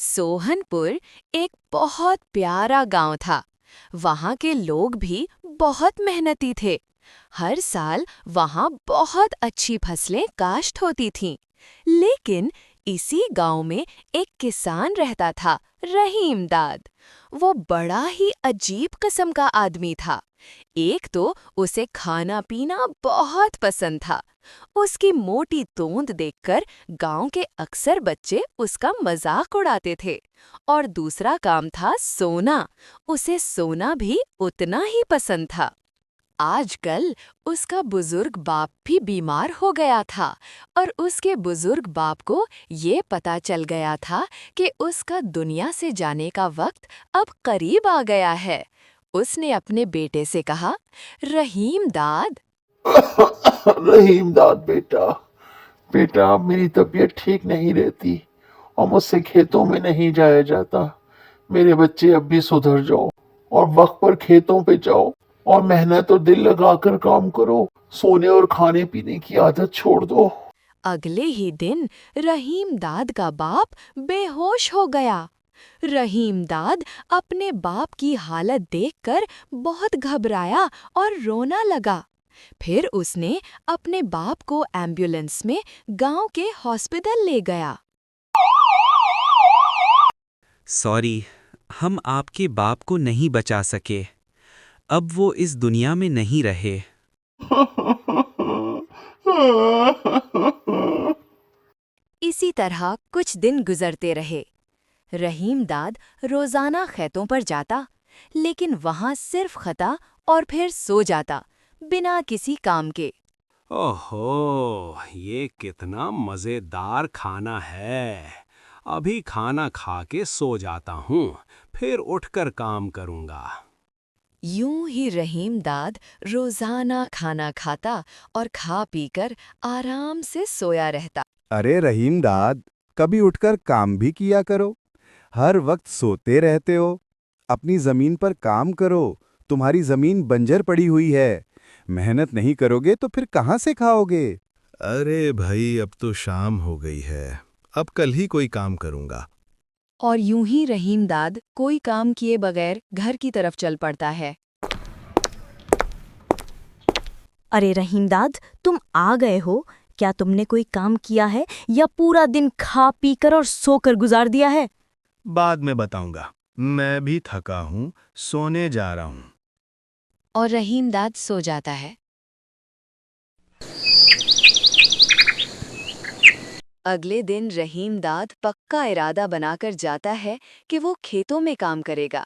सोहनपुर एक बहुत प्यारा गांव था। वहां के लोग भी बहुत मेहनती थे। हर साल वहां बहुत अच्छी फसलें काश्त होती थीं। लेकिन इसी गांव में एक किसान रहता था, रहीम दाद। वो बड़ा ही अजीब किस्म का आदमी था। एक तो उसे खाना पीना बहुत पसंद था। उसकी मोटी तोंद देखकर गांव के अक्सर बच्चे उसका मजाक उड़ाते थे। और दूसरा काम था सोना। उसे सोना भी उतना ही पसंद था। आजकल उसका बुजुर्ग बाप भी बीमार हो गया था और उसके बुजुर्ग बाप को ये पता चल गया था कि उसका दुनिया से जाने का वक्त अब करीब आ गया है। उसने अपने बेटे से कहा, रहीम दाद। रहीम दाद बेटा, बेटा अब मेरी तबीयत ठीक नहीं रहती और मुझसे खेतों में नहीं जाया जाता। मेरे बच्चे अब भी सुधर जाओ और वक्त पर खेतों पे जाओ और मेहनत और दिल लगाकर काम करो। सोने और खाने पीने की आदत छोड़ दो। अगले ही दिन रहीम दाद का बाप बेहोश हो गया। रहीम दाद अपने बाप की हालत देखकर बहुत घबराया और रोना लगा। फिर उसने अपने बाप को एम्बुलेंस में गांव के हॉस्पिटल ले गया। सॉरी, हम आपके बाप को नहीं बचा सके। अब वो इस दुनिया में नहीं रहे। इसी तरह कुछ दिन गुजरते रहे। रहीम दाद रोजाना खेतों पर जाता, लेकिन वहां सिर्फ खाता और फिर सो जाता, बिना किसी काम के। ओहो, ये कितना मज़ेदार खाना है। अभी खाना खा के सो जाता हूँ, फिर उठकर काम करूँगा। यूं ही रहीम दाद रोजाना खाना खाता और खा पीकर आराम से सोया रहता। अरे रहीम दाद, कभी उठकर काम भी किया करो। हर वक्त सोते रहते हो। अपनी जमीन पर काम करो। तुम्हारी जमीन बंजर पड़ी हुई है। मेहनत नहीं करोगे तो फिर कहाँ से खाओगे? अरे भाई, अब तो शाम हो गई है। अब कल ही कोई काम करूंगा। और यूं ही रहीम दाद कोई काम किए बगैर घर की तरफ चल पड़ता है। अरे रहीम दाद, तुम आ गए हो। क्या तुमने कोई काम किया है या पूरा दिन खा पी कर और सोकर गुजार दिया है? बाद में बताऊंगा। मैं भी थका हूँ, सोने जा रहा हूँ। और रहीम दाद सो जाता है। अगले दिन रहीम दाद पक्का इरादा बनाकर जाता है कि वो खेतों में काम करेगा।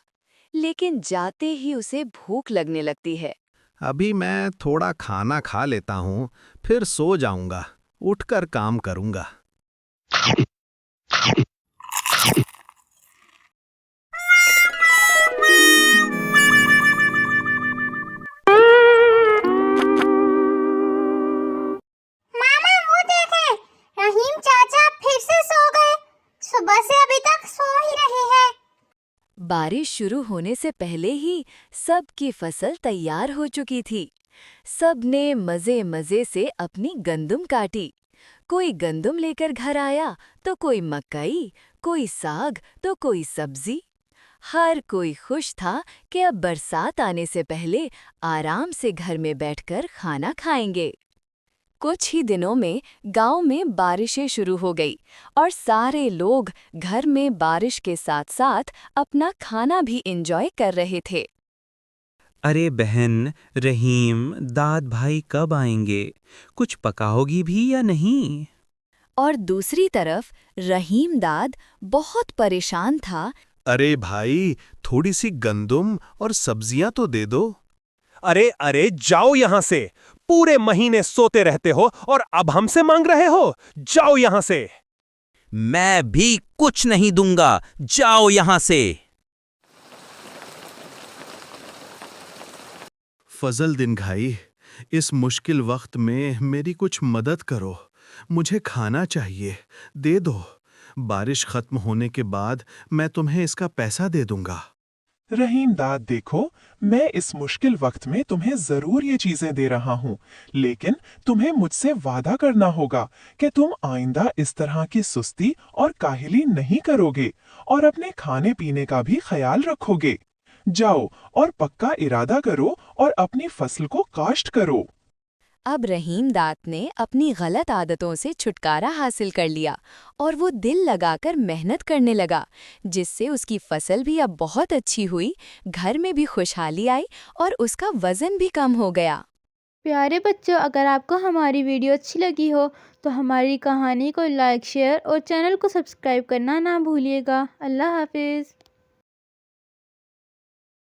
लेकिन जाते ही उसे भूख लगने लगती है। अभी मैं थोड़ा खाना खा लेता हूँ, फिर सो जाऊंगा। उठकर काम करूंगा। मामा वो देखे, रहीम चाचा फिर से सो गए। सुबह से अभी तक सो ही रहे हैं। बारिश शुरू होने से पहले ही सबकी फसल तैयार हो चुकी थी। सबने मजे मजे से अपनी गंदुम काटी। कोई गंदुम लेकर घर आया तो कोई मकई, कोई साग तो कोई सब्जी। हर कोई खुश था कि अब बरसात आने से पहले आराम से घर में बैठकर खाना खाएंगे। कुछ ही दिनों में गांव में बारिशें शुरू हो गई और सारे लोग घर में बारिश के साथ-साथ अपना खाना भी एंजॉय कर रहे थे। अरे बहन, रहीम, दाद भाई कब आएंगे? कुछ पकाओगी भी या नहीं? और दूसरी तरफ रहीम दाद बहुत परेशान था। अरे भाई, थोड़ी सी गंदुम और सब्जियां तो दे दो। अरे अरे, जाओ यहाँ से। पूरे महीने सोते रहते हो और अब हमसे मांग रहे हो? जाओ यहाँ से। मैं भी कुछ नहीं दूंगा। जाओ यहाँ से। फजल दिन भाई, इस मुश्किल वक्त में मेरी कुछ मदद करो। मुझे खाना चाहिए, दे दो। बारिश खत्म होने के बाद मैं तुम्हें इसका पैसा दे दूंगा। रहीम दाद देखो, मैं इस मुश्किल वक्त में तुम्हें जरूर ये चीजें दे रहा हूँ, लेकिन तुम्हें मुझसे वादा करना होगा कि तुम आइंदा इस तरह की सुस्ती और काहिली नहीं करोगे और अपने खाने पीने का भी ख्याल रखोगे। जाओ और पक्का इरादा करो और अपनी फसल को काश्त करो। अब रहीम दाद ने अपनी गलत आदतों से छुटकारा हासिल कर लिया और वो दिल लगाकर मेहनत करने लगा, जिससे उसकी फसल भी अब बहुत अच्छी हुई, घर में भी खुशहाली आई और उसका वजन भी कम हो गया। प्यारे बच्चों, अगर आपको हमारी वीडियो अच्छी लगी हो तो हमारी कहानी को लाइक, शेयर और चैनल को सब्सक्राइब करना ना भूलिएगा। अल्लाह हाफिज़।